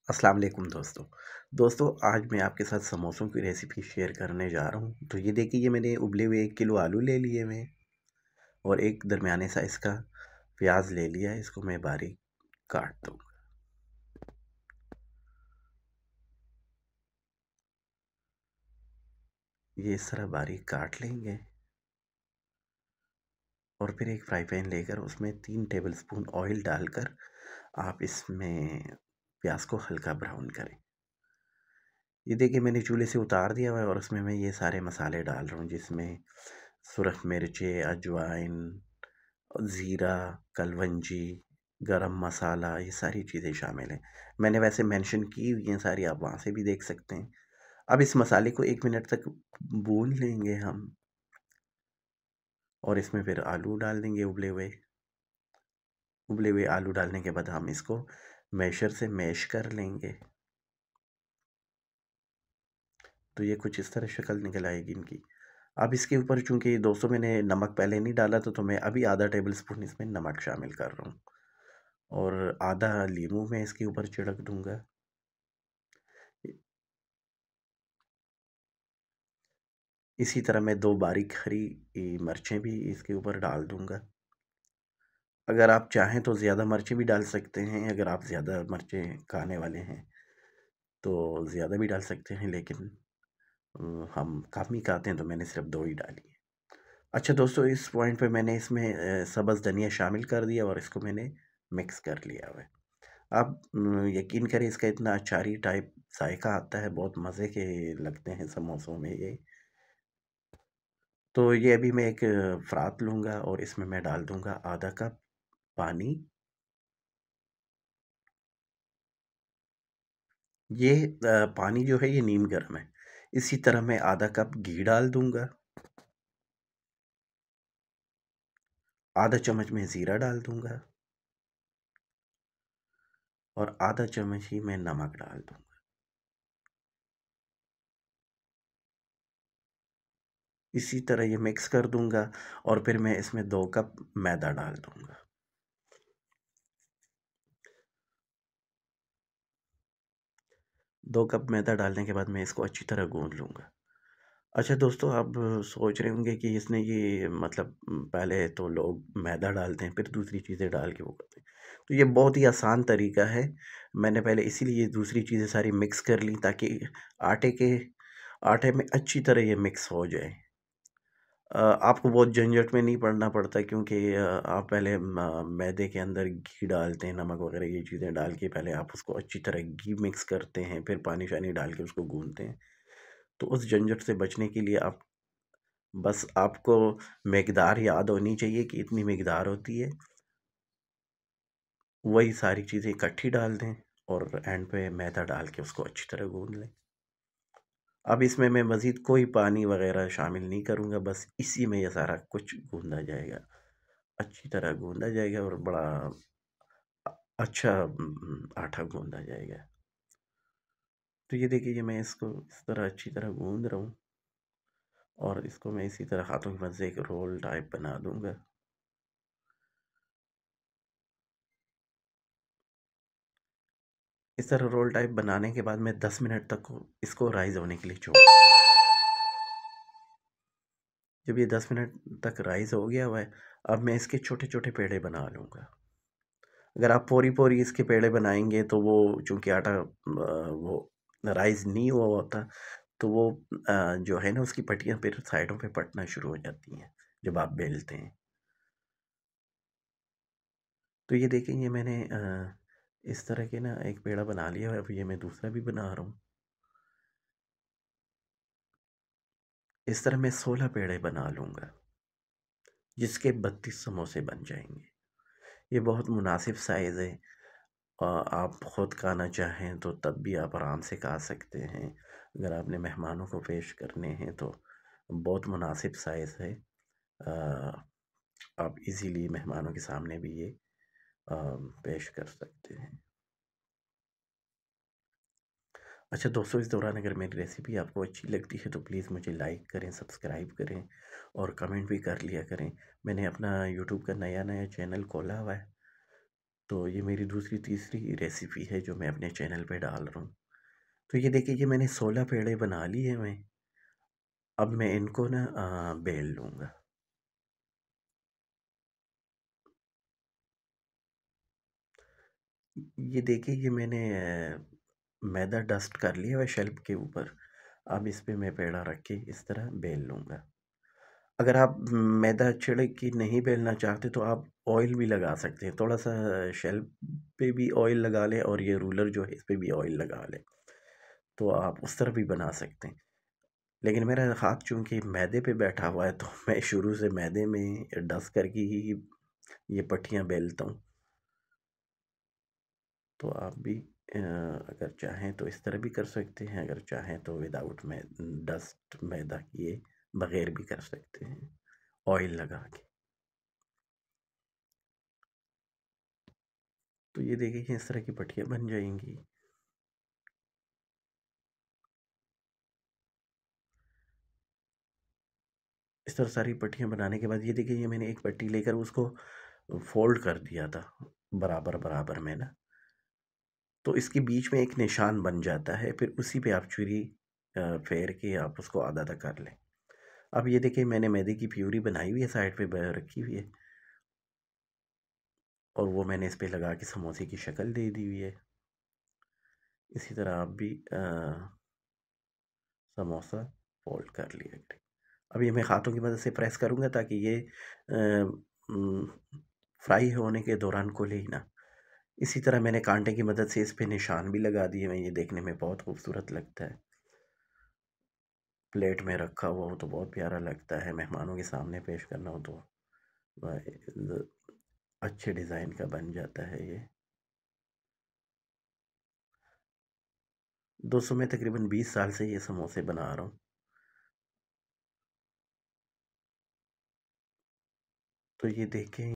अस्सलाम वालेकुम दोस्तों आज मैं आपके साथ समोसों की रेसिपी शेयर करने जा रहा हूँ। तो ये देखिए, ये मैंने उबले हुए 1 किलो आलू ले लिए मैं और एक दरमियाने साइज़ का प्याज ले लिया है। इसको मैं बारीक काट दूँगा। ये इस तरह बारीक काट लेंगे और फिर एक फ्राई पैन लेकर उसमें 3 टेबलस्पून ऑयल डालकर आप इसमें प्याज को हल्का ब्राउन करें। ये देखिए, मैंने चूल्हे से उतार दिया हुआ है और उसमें मैं ये सारे मसाले डाल रहा हूँ, जिसमें सुरख मिर्चें, अजवाइन, ज़ीरा, कलवंजी, गरम मसाला, ये सारी चीज़ें शामिल हैं। मैंने वैसे मेंशन की हुई हैं सारी, आप वहाँ से भी देख सकते हैं। अब इस मसाले को 1 मिनट तक भून लेंगे हम और इसमें फिर आलू डाल देंगे उबले हुए। उबले हुए आलू डालने के बाद हम इसको मैशर से मैश कर लेंगे। तो ये कुछ इस तरह शक्ल निकल आएगी इनकी। अब इसके ऊपर चूँकि दोस्तों मैंने नमक पहले नहीं डाला था, तो मैं अभी आधा टेबल स्पून इसमें नमक शामिल कर रहा हूँ और आधा नींबू मैं इसके ऊपर छिड़क दूँगा। इसी तरह मैं 2 बारीक हरी मिर्चें भी इसके ऊपर डाल दूँगा। अगर आप चाहें तो ज़्यादा मिर्चें भी डाल सकते हैं, अगर आप ज़्यादा मिर्चें खाने वाले हैं, तो ज़्यादा भी डाल सकते हैं, लेकिन हम कम ही खाते हैं तो मैंने सिर्फ 2 ही डाली है। अच्छा दोस्तों, इस पॉइंट पे मैंने इसमें सब्ज़ धनिया शामिल कर दिया और इसको मैंने मिक्स कर लिया हुआ है। आप यकीन करें, इसका इतना अचारी टाइप जायका आता है, बहुत मज़े के लगते हैं समोसों में ये। तो ये अभी मैं एक फ़रात लूँगा और इसमें मैं डाल दूँगा आधा कप पानी। ये पानी जो है ये नीम गर्म है। इसी तरह मैं आधा कप घी डाल दूँगा, आधा चम्मच मैं ज़ीरा डाल दूँगा और आधा चम्मच ही मैं नमक डाल दूँगा। इसी तरह ये मिक्स कर दूँगा और फिर मैं इसमें 2 कप मैदा डाल दूँगा। 2 कप मैदा डालने के बाद मैं इसको अच्छी तरह गूँध लूँगा। अच्छा दोस्तों, आप सोच रहे होंगे कि इसने ये मतलब पहले तो लोग मैदा डालते हैं, फिर दूसरी चीज़ें डाल के वो करते हैं। तो ये बहुत ही आसान तरीका है। मैंने पहले इसीलिए दूसरी चीज़ें सारी मिक्स कर ली, ताकि आटे के आटे में अच्छी तरह ये मिक्स हो जाए। आपको बहुत झंझट में नहीं पड़ना पड़ता, क्योंकि आप पहले मैदे के अंदर घी डालते हैं, नमक वगैरह ये चीज़ें डाल के पहले आप उसको अच्छी तरह घी मिक्स करते हैं, फिर पानी-शानी डाल के उसको गूँथते हैं। तो उस झंझट से बचने के लिए आप बस आपको मिकदार याद होनी चाहिए कि इतनी मिकदार होती है, वही सारी चीज़ें इकट्ठी डाल दें और एंड पे मैदा डाल के उसको अच्छी तरह गूँध लें। अब इसमें मैं मज़ीद कोई पानी वगैरह शामिल नहीं करूँगा, बस इसी में ये सारा कुछ गूँधा जाएगा। अच्छी तरह गूँधा जाएगा और बड़ा अच्छा आटा गूँधा जाएगा। तो ये देखिए, ये मैं इसको इस तरह अच्छी तरह गूँध रहा हूँ और इसको मैं इसी तरह हाथों की मदद से एक रोल टाइप बना दूँगा। इस तरह रोल टाइप बनाने के बाद मैं 10 मिनट तक इसको राइज़ होने के लिए छोड़ दूँगा। जब ये 10 मिनट तक राइज़ हो गया हुआ है, अब मैं इसके छोटे-छोटे पेड़े बना लूँगा। अगर आप पोरी-पोरी इसके पेड़े बनाएँगे तो वो चूँकि आटा वो राइज़ नहीं हुआ होता, तो वो जो है ना, उसकी पट्टियाँ फिर साइडों पे फटना शुरू हो जाती हैं जब आप बेलते हैं। तो ये देखें, ये मैंने इस तरह के ना एक पेड़ा बना लिया है, अब ये मैं दूसरा भी बना रहा हूँ। इस तरह मैं 16 पेड़े बना लूँगा, जिसके 32 समोसे बन जाएँगे। ये बहुत मुनासिब साइज़ है। आप ख़ुद खाना चाहें तो तब भी आप आराम से खा सकते हैं। अगर आपने मेहमानों को पेश करने हैं तो बहुत मुनासिब साइज़ है। अ, आप इज़ीली मेहमानों के सामने भी ये पेश कर सकते हैं। अच्छा दोस्तों, इस दौरान अगर मेरी रेसिपी आपको अच्छी लगती है तो प्लीज़ मुझे लाइक करें, सब्सक्राइब करें और कमेंट भी कर लिया करें। मैंने अपना यूट्यूब का नया-नया चैनल खोला हुआ है। तो ये मेरी दूसरी तीसरी रेसिपी है जो मैं अपने चैनल पे डाल रहा हूँ। तो ये देखिए, ये मैंने 16 पेड़े बना लिए मैं। अब मैं इनको ना बेल लूँगा। ये देखिए, ये मैंने मैदा डस्ट कर लिया है शेल्फ के ऊपर। अब इस पे मैं पेड़ा रख के इस तरह बेल लूँगा। अगर आप मैदा छिड़क के नहीं बेलना चाहते तो आप ऑयल भी लगा सकते हैं। थोड़ा सा शेल्फ पे भी ऑयल लगा लें और ये रूलर जो है इस पे भी ऑयल लगा लें, तो आप उस तरह भी बना सकते हैं। लेकिन मेरा हाथ चूंकि मैदे पे बैठा हुआ है तो मैं शुरू से मैदे में डस करके ही ये पट्टियाँ बेलता हूँ। तो आप भी अगर चाहें तो इस तरह भी कर सकते हैं, अगर चाहें तो विदाउट मै डस्ट मैदा किए बगैर भी कर सकते हैं ऑयल लगा के। तो ये देखिए कि इस तरह की पट्टियाँ बन जाएंगी। इस तरह सारी पट्टियाँ बनाने के बाद ये देखिए, ये मैंने एक पट्टी लेकर उसको फोल्ड कर दिया था बराबर बराबर में ना, तो इसके बीच में एक निशान बन जाता है। फिर उसी पे आप छुरी फेर के आप उसको आधा आधा कर लें। अब ये देखिए, मैंने मैदे की प्यूरी बनाई हुई है, साइड पे रखी हुई है, और वो मैंने इस पे लगा के समोसे की शक्ल दे दी हुई है। इसी तरह आप भी समोसा फोल्ड कर लिया करें। अब ये मैं हाथों की मदद से प्रेस करूँगा ताकि ये फ्राई होने के दौरान खुले ही ना। इसी तरह मैंने कांटे की मदद से इस पे निशान भी लगा दिए हैं। ये देखने में बहुत खूबसूरत लगता है। प्लेट में रखा हुआ हो तो बहुत प्यारा लगता है, मेहमानों के सामने पेश करना हो तो वह अच्छे डिज़ाइन का बन जाता है ये। दोस्तों, मैं तकरीबन 20 साल से ये समोसे बना रहा हूँ। तो ये देखें।